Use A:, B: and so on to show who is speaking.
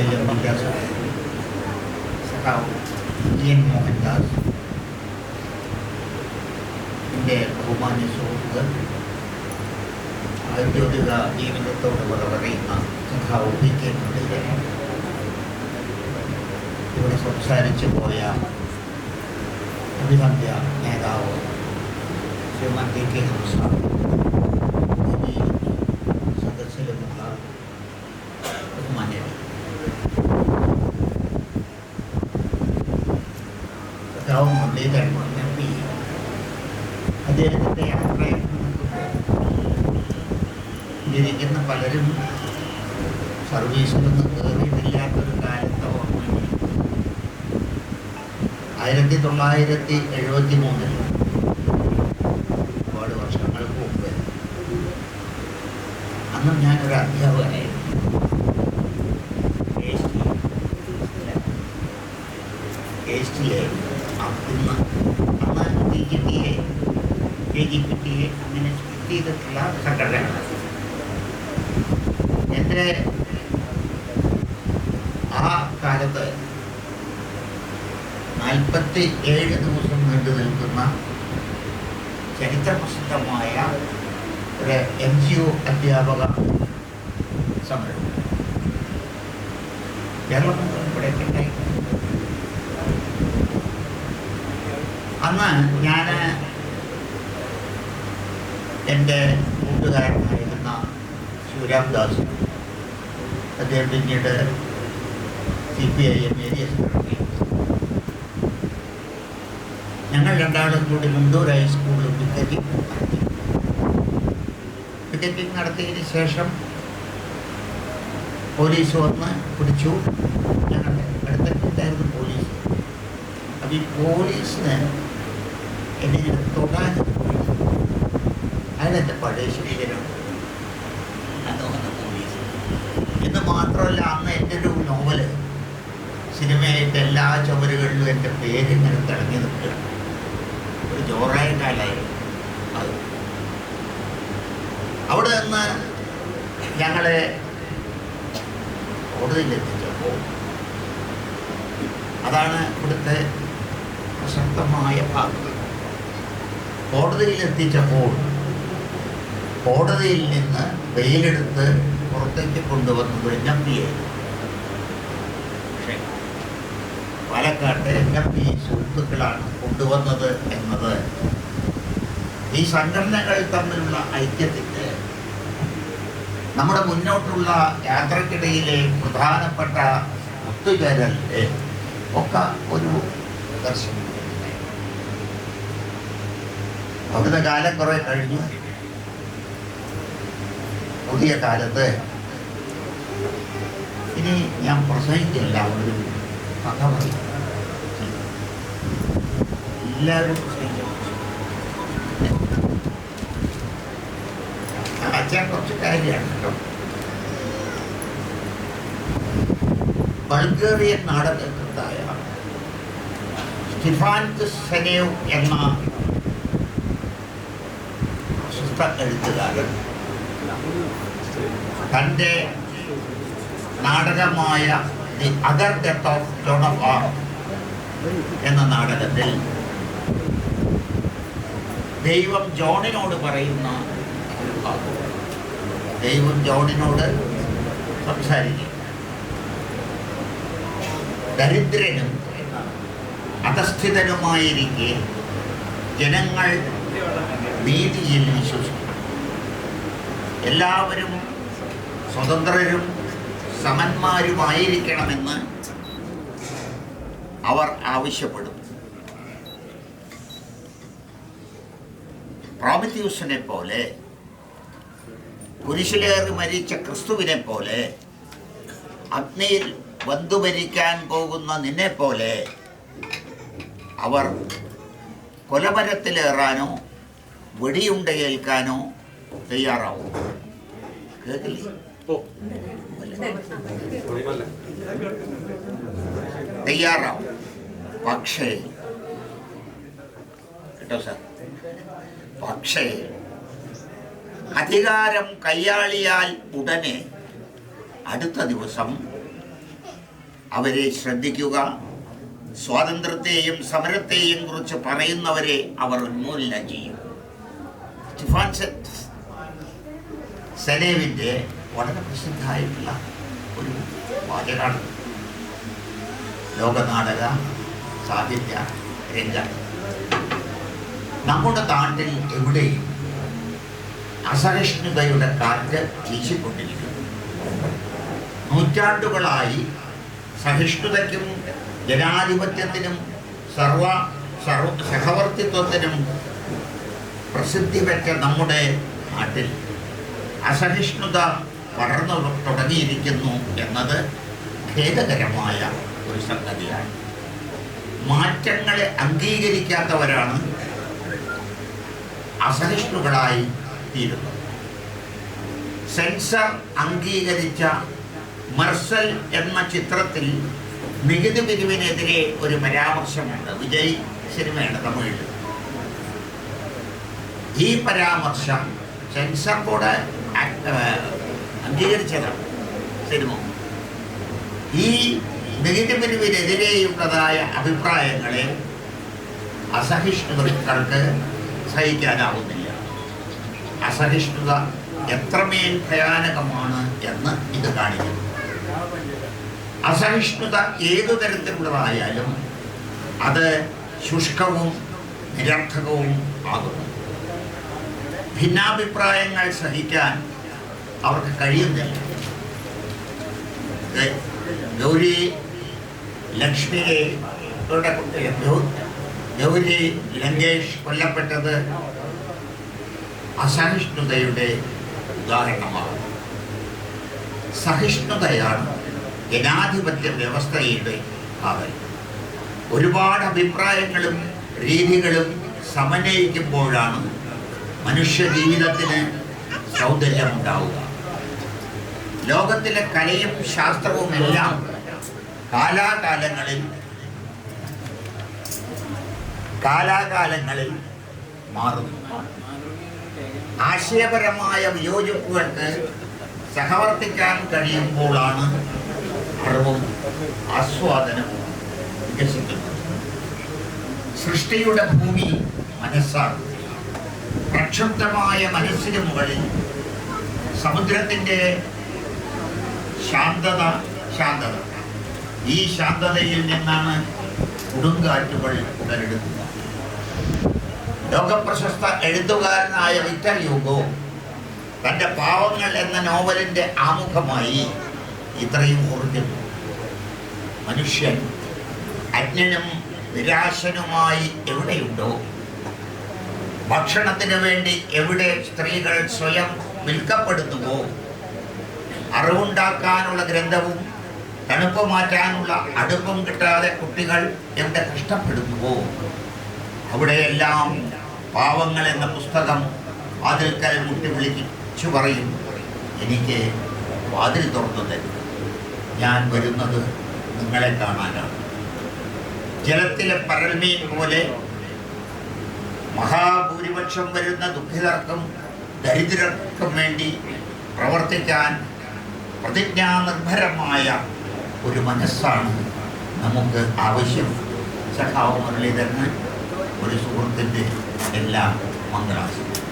A: CPIM ജില്ലാ സഖാവ് EN Mohandas, എൻ്റെ ബഹുമാന്യ സുഹൃത്തുക്കൾ, ഔദ്യോഗിക ജീവിതത്തോട് പറയുന്ന സഖാവ് PK മുരളീധരൻ, ഇവിടെ സംസാരിച്ചു പോയ അഭിനന്ദ നേതാവ് ശ്രീമാൻ DK ഹംസ, സദസ്സിലുമുള്ള ബഹുമാന്യർ, സഖാവ് മുരളീധരൻ MP അദ്ദേഹത്തിൻ്റെ യാത്രയിൽ ഇരിക്കുന്ന പലരും സർവീസിലൊന്നും കയറിയിട്ടില്ലാത്തൊരു കാലത്തെ ഓർമ്മയിൽ 1973 ഒരുപാട് വർഷങ്ങൾക്ക് മുമ്പ് അന്നും ഞാനൊരു അധ്യാപകനായിരുന്നു. അന്ന് KGPTA അങ്ങനെ സ്പ്ലിറ്റ് ചെയ്തിട്ടുള്ള സംഘടന. എൻ്റെ ആ കാലത്ത് 47 ദിവസം നീണ്ടു നിൽക്കുന്ന ചരിത്രപ്രസിദ്ധമായ ഒരു NGO അധ്യാപക സമരം കേരളം ഇവിടെയൊക്കെ ഉണ്ടായി. അന്ന് ഞാൻ എൻ്റെ കൂട്ടുകാരനായിരുന്ന ശിവരാംദാസ്, അദ്ദേഹം പിന്നീട് CPIM ഏരിയ സെക്രട്ടറി, ഞങ്ങൾ രണ്ടാളും കൂടി മുണ്ടൂർ ഹൈസ്കൂളിൽ പിക്കറ്റിംഗ് നടത്തിയതിന് ശേഷം പോലീസ് വന്ന് പിടിച്ചു. ഞങ്ങളുടെ അടുത്തുണ്ടായിരുന്നു പോലീസ്. അപ്പം ഈ പോലീസിന് എന്നെ തൊടാൻ അയാളെൻ്റെ പഴയ ശരീരമാണ് പോലീസ് എന്ന് മാത്രമല്ല, അന്ന് എൻ്റെ ഒരു നോവല് സിനിമയായിട്ട് എല്ലാ ചുമരുകളിലും എൻ്റെ പേരിങ്ങനെ തിളങ്ങി നിൽക്കുകയാണ്. ഒരു ജോറായ കാലമായിരുന്നു അത്. അവിടെ നിന്ന് ഞങ്ങളെ കോടതിയിലെത്തിച്ചപ്പോൾ, അതാണ് ഇവിടുത്തെ പ്രസക്തമായ ഭാഗം, കോടതിയിലെത്തിച്ചപ്പോൾ കോടതിയിൽ നിന്ന് ബെയിലെടുത്ത് പുറത്തേക്ക് കൊണ്ടുവന്നത് NMP ആയിരുന്നു. പക്ഷേ പാലക്കാട്ടെ NMP സുഹൃത്തുക്കളാണ് കൊണ്ടുവന്നത് എന്നത് ഈ സംഘടനകൾ തമ്മിലുള്ള ഐക്യത്തിൻ്റെ, നമ്മുടെ മുന്നോട്ടുള്ള യാത്രക്കിടയിലെ പ്രധാനപ്പെട്ട ഒത്തുചേരലിൻ്റെ ഒക്കെ ഒരു ദർശനം. അവിടുത്തെ കാലം കുറെ കഴിഞ്ഞു. പുതിയ കാലത്ത് ഇനി ഞാൻ പ്രസംഗിക്കില്ല, ഒരു കഥ പറയും. എല്ലാവരും അച്ഛൻ കുറച്ച് കാര്യമാണ് കേട്ടോ. ബൾഗേറിയൻ നാടകകൃത്തായ സ്റ്റെഫാൻ സെനേവ് എന്ന പ്രശസ്ത എഴുത്തുകാരൻ തൻ്റെ നാടകമായ the other death of Joan of Arc എന്ന നാടകത്തിൽ ദൈവം ജോണിനോട് പറയുന്ന ഒരു ഭാഗം, ദൈവം ജോണിനോട് സംസാരിക്കും. ദരിദ്രനും അധസ്ഥിതനുമായിരിക്കെ ജനങ്ങൾ നീതിയിൽ വിശ്വസിക്കും. എല്ലാവരും സ്വതന്ത്രരും സമന്മാരുമായിരിക്കണമെന്ന് അവർ ആവശ്യപ്പെടും. പ്രോമഥ്യൂസിനെ പോലെ, കുരിശിലേറി മരിച്ച ക്രിസ്തുവിനെ പോലെ, അഗ്നിയിൽ വന്നു മരിക്കാൻ പോകുന്ന നിന്നെ പോലെ അവർ കൊലമരത്തിലേറാനോ വെടിയുണ്ടയേൽക്കാനോ തയ്യാറാവും. കേൾക്കില്ലേ? തയ്യാറാവും. പക്ഷേ കേട്ടോ സാർ, പക്ഷേ അധികാരം കൈയാളിയാൽ ഉടനെ അടുത്ത ദിവസം അവരെ ശ്രദ്ധിക്കുക. സ്വാതന്ത്ര്യത്തെയും സമരത്തെയും കുറിച്ച് പറയുന്നവരെ അവർ ഉന്മൂലനം ചെയ്യും. സ്റ്റിഫാൻ സെലേവിൻ്റെ വളരെ പ്രസിദ്ധമായിട്ടുള്ള ഒരു വാചകമാണ്. ലോകനാടക സാഹിത്യ രംഗം നമ്മുടെ നാട്ടിൽ എവിടെയും അസഹിഷ്ണുതയുടെ കാറ്റ് വീശിക്കൊണ്ടിരിക്കുന്നു. നൂറ്റാണ്ടുകളായി സഹിഷ്ണുതയ്ക്കും ജനാധിപത്യത്തിനും സഹവർത്തിത്വത്തിനും പ്രസിദ്ധി പെറ്റ നമ്മുടെ നാട്ടിൽ അസഹിഷ്ണുത വളർന്നു തുടങ്ങിയിരിക്കുന്നു എന്നത് ഖേദകരമായ ഒരു സംഗതിയാണ്. മാറ്റങ്ങളെ അംഗീകരിക്കാത്തവരാണ് അസഹിഷ്ണുക്കളായി തീരുന്നത്. സെൻസർ അംഗീകരിച്ച മർസൽ എന്ന ചിത്രത്തിൽ നികുതി പിരിവിനെതിരെ ഒരു പരാമർശമുണ്ട്. വിജയ് സിനിമയാണ് തമിഴിൽ. ഈ പരാമർശം സെൻസർ ബോർഡ് അംഗീകരിച്ചതാണ് സിനിമ. ഈ നികുതി പിരിവിനെതിരെയുള്ളതായ അഭിപ്രായങ്ങളെ അസഹിഷ്ണുക്കൾക്ക് സഹിക്കാനാവുന്നില്ല. അസഹിഷ്ണുത എത്രമേൽ ഭയാനകമാണ് എന്ന് ഇത് കാണിക്കുന്നു. അസഹിഷ്ണുത ഏതു തരത്തിലുള്ളതായാലും അത് ശുഷ്കവും നിരർത്ഥകവും ആകുന്നു. ഭിന്നാഭിപ്രായങ്ങൾ സഹിക്കാൻ അവർക്ക് കഴിയുന്നില്ല. ഗൗരി ലക്ഷ്മിയെ ഗൗരി ലങ്കേഷ് കൊല്ലപ്പെട്ടത് അസഹിഷ്ണുതയുടെ ഉദാഹരണമാണ്. സഹിഷ്ണുതയാണ് ജനാധിപത്യ വ്യവസ്ഥയുടെ കാവൽ. ഒരുപാട് അഭിപ്രായങ്ങളും രീതികളും സമന്വയിക്കുമ്പോഴാണ് മനുഷ്യ ജീവിതത്തിന് സൗന്ദര്യമുണ്ടാവുക. ലോകത്തിലെ കലയും ശാസ്ത്രവും എല്ലാം കാലാകാലങ്ങളിൽ മാറുന്നു. ആശയപരമായ വിയോജിപ്പുകൾക്ക് സഹവർത്തിക്കാൻ കഴിയുമ്പോഴാണ് അറിവും ആസ്വാദനവും വികസിക്കുന്നത്. സൃഷ്ടിയുടെ ഭൂമി മനസ്സാണ്. പ്രക്ഷുബ്ധമായ മനസ്സിന് മുകളിൽ സമുദ്രത്തിൻ്റെ ശാന്തത. ഈ ശാന്തതയിൽ നിന്നാണ് കൊടുങ്കാറ്റുകൾ ഉടലെടുക്കുക. ലോകപ്രശസ്ത എഴുത്തുകാരനായ വിക്ടർ ഹ്യൂഗോ തൻ്റെ പാവങ്ങൾ എന്ന നോവലിൻ്റെ ആമുഖമായി ഇത്രയും കുറിക്കുന്നു: മനുഷ്യൻ അജ്ഞനും നിരാശനുമായി എവിടെയുണ്ടോ, ഭക്ഷണത്തിന് വേണ്ടി എവിടെ സ്ത്രീകൾ സ്വയം വിൽക്കപ്പെടുന്നുവോ, അറിവുണ്ടാക്കാനുള്ള ഗ്രന്ഥവും തണുപ്പ് മാറ്റാനുള്ള അടുപ്പും കിട്ടാതെ കുട്ടികൾ എവിടെ കഷ്ടപ്പെടുന്നുവോ, അവിടെയെല്ലാം പാവങ്ങൾ എന്ന പുസ്തകം വാതിൽക്കൽ മുട്ടി വിളിച്ചു പറയും, എനിക്ക് വാതിൽ തുറന്നു തരും, ഞാൻ വരുന്നത് നിങ്ങളെ കാണാനാണ്. ജലത്തിലെ പരൽമീൻ പോലെ മഹാഭൂരിപക്ഷം വരുന്ന ദുഃഖിതർക്കും ദരിദ്രർക്കും വേണ്ടി പ്രവർത്തിക്കാൻ പ്രതിജ്ഞാനിർഭരമായ ഒരു മനസ്സാണ് നമുക്ക് ആവശ്യം. സഖാവ് മുരളീധരന് ഒരു സുഹൃത്തിൻ്റെ എല്ലാ മംഗളാശംസകളും.